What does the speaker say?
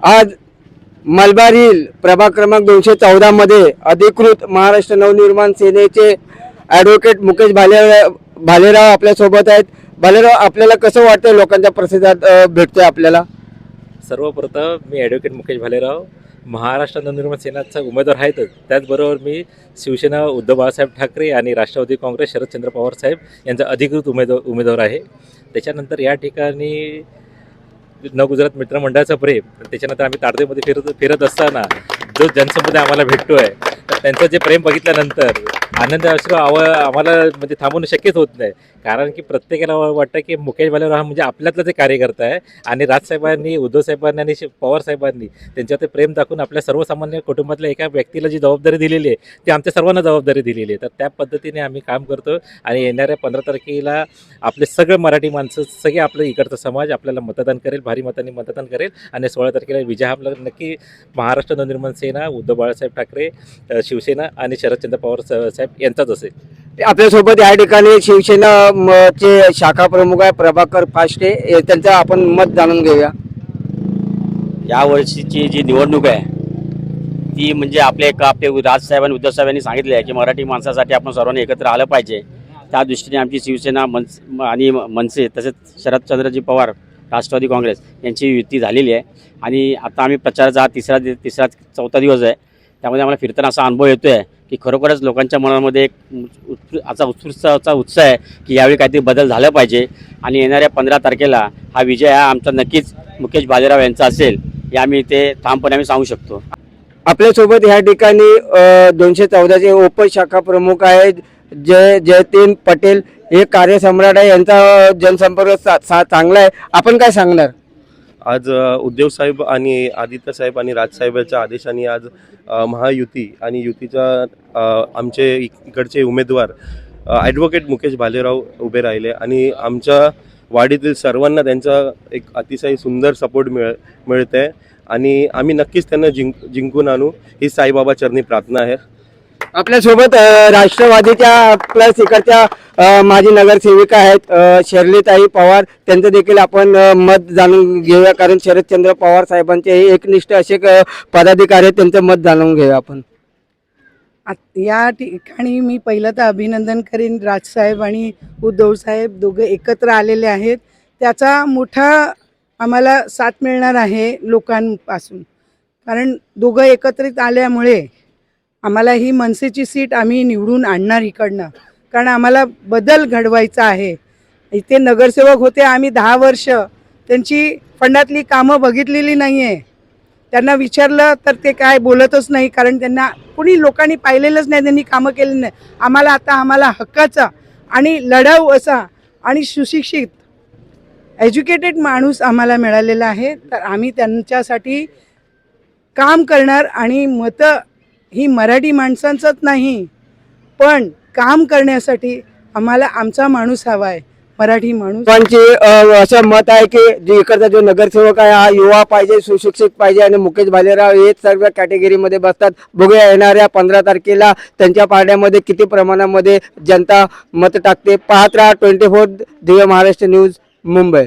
आज मलबार हिल प्रभाग क्रमांक 214 मध्ये अधिकृत महाराष्ट्र नवनिर्माण सेनेचे ॲडव्होकेट मुकेश भालेराव आपल्या सोबत आहेत। भालेराव, आपल्याला कसं वाटतं लोकांच्या प्रतिसाद भेटतोय आपल्याला? सर्वप्रथम मी ॲडव्होकेट मुकेश भालेराव महाराष्ट्र नवनिर्माण सेनेचा उमेदवार आहेतच, त्याचबरोबर मी शिवसेना उद्धव बाळासाहेब ठाकरे आणि राष्ट्रवादी काँग्रेस शरदचंद्र पवार साहेब यांचा अधिकृत उमेदवार आहे। त्याच्यानंतर या ठिकाणी गुजरात मित्रमंडळाचं प्रेम, त्याच्यानंतर आम्ही ताडदेमध्ये फिरत असताना जो जनसमुदाय आम्हाला भेटतो आहे, तर त्यांचं जे प्रेम बघितल्यानंतर आनंद अश्रू आम्हाला म्हणजे थांबवणं शक्यच होत नाही। कारण की प्रत्येकाला वाटतं की मुकेश भालेराव हा म्हणजे आपल्यातला जे कार्यकर्ता आहे आणि राजसाहेबांनी, उद्धव साहेबांनी आणि पवार साहेबांनी त्यांच्यावर प्रेम दाखवून आपल्या सर्वसामान्य कुटुंबातल्या एका व्यक्तीला जी जबाबदारी दिलेली आहे ती आमच्या सर्वांना जबाबदारी दिलेली आहे। तर त्या पद्धतीने आम्ही काम करतो आणि येणाऱ्या 15 तारखेला आपले सगळे मराठी माणसं, सगळे आपलं इकडचा समाज आपल्याला मतदान करेल, भारी मतांनी मतदान करेल आणि 16 तारखेला विजय हा आपला नक्की महाराष्ट्र नवनिर्माण सेना, उद्धव बाळासाहेब ठाकरे, शिवसेना आणि शरदचंद्र पवार साहेब यांचाच असेल। आपल्यासोबत या ठिकाणी शिवसेना चे शाखा प्रमुख आहे प्रभाकर फाष्टे, त्यांचं आपण मत जाणून घेऊया। या वर्षीची जी निवडणूक आहे ती म्हणजे आपले राजसाहेब आणि उद्धव साहेबांनी सांगितले आहे की मराठी माणसासाठी आपण सर्वांनी एकत्र आलं पाहिजे। त्या दृष्टीने आमची शिवसेना आणि मनसे तसेच शरदचंद्रजी पवार राष्ट्रवादी काँग्रेस यांची युती झालेली आहे आणि आता आम्ही प्रचाराचा तिसरा चौथा दिवस आहे। त्यामध्ये आम्हाला फिरताना असा अनुभव येतो आहे की खरोखरच लोकांच्या मनामध्ये एक उत्साहाचा उत्साह आहे की यावेळी काहीतरी बदल झाला पाहिजे आणि येणाऱ्या 15 तारखेला हा विजय हा आमचा नक्कीच मुकेश भालेराव यांचा असेल, हे आम्ही ते ठामपणे आम्ही सांगू शकतो। आपल्यासोबत या ठिकाणी 214चे उपशाखा प्रमुख आहेत जयतीन पटेल, हे कार्यसम्राट आहे, यांचा जनसंपर्क चांगला आहे। आपण काय सांगणार? आज उद्धव साहेब आणि आदित्य साहेब आणि राजसाहेबांच्या आदेशाने आज महायुती आणि युतीचा आमचे इकडचे उमेदवार ॲडव्होकेट मुकेश भालेराव उभे राहिले आणि आमच्या वाडीतील सर्वांना त्यांचा एक अतिशय सुंदर सपोर्ट मिळत आहे आणि आम्ही नक्कीच त्यांना जिंकून आणू ही साईबाबा चरणी प्रार्थना आहे। आपल्यासोबत राष्ट्रवादीच्या प्लस इकडच्या माजी नगरसेविका आहेत शर्लीताई पवार, त्यांचं देखील आपण मत जाणून घेऊया, कारण शरदचंद्र पवार साहेबांचे एकनिष्ठ असे पदाधिकारी आहेत, त्यांचं मत जाणून घेऊया आपण। या ठिकाणी मी पहिलं तर अभिनंदन करीन, राजसाहेब आणि उद्धव साहेब दोघे एकत्र आलेले आहेत, त्याचा मोठा आम्हाला साथ मिळणार आहे लोकांपासून, कारण दोघं एकत्रित आल्यामुळे आम्हाला ही मनसेची सीट आम्ही निवडून आणणार इकडनं, कारण आम्हाला बदल घडवायचा आहे। इथे नगरसेवक होते आम्ही 10 वर्ष, त्यांची फंडातली कामं बघितलेली नाही आहे, त्यांना विचारलं तर ते काय बोलतच नाही, कारण त्यांना कुणी लोकांनी पाहिलेलंच नाही, त्यांनी कामं केली नाही। आम्हाला हक्काचा आणि लढाऊ असा आणि सुशिक्षित एज्युकेटेड माणूस आम्हाला मिळालेला आहे, तर आम्ही त्यांच्यासाठी काम करणार आणि मतं ही मराठी माणसांचंच नाही, पण काम करण्यासाठी आम्हाला आमचा माणूस हवा आहे, मराठी माणूस। असं मत आहे की जो इकडचा जो नगरसेवक आहे हा युवा पाहिजे, सुशिक्षित पाहिजे आणि मुकेश भालेराव हे सर्व कॅटेगरीमध्ये बसतात। बघूया येणाऱ्या 15 तारखेला त्यांच्या पारड्यामध्ये किती प्रमाणामध्ये जनता मत टाकते। पाहत राहा 24 दिव्य महाराष्ट्र न्यूज, मुंबई।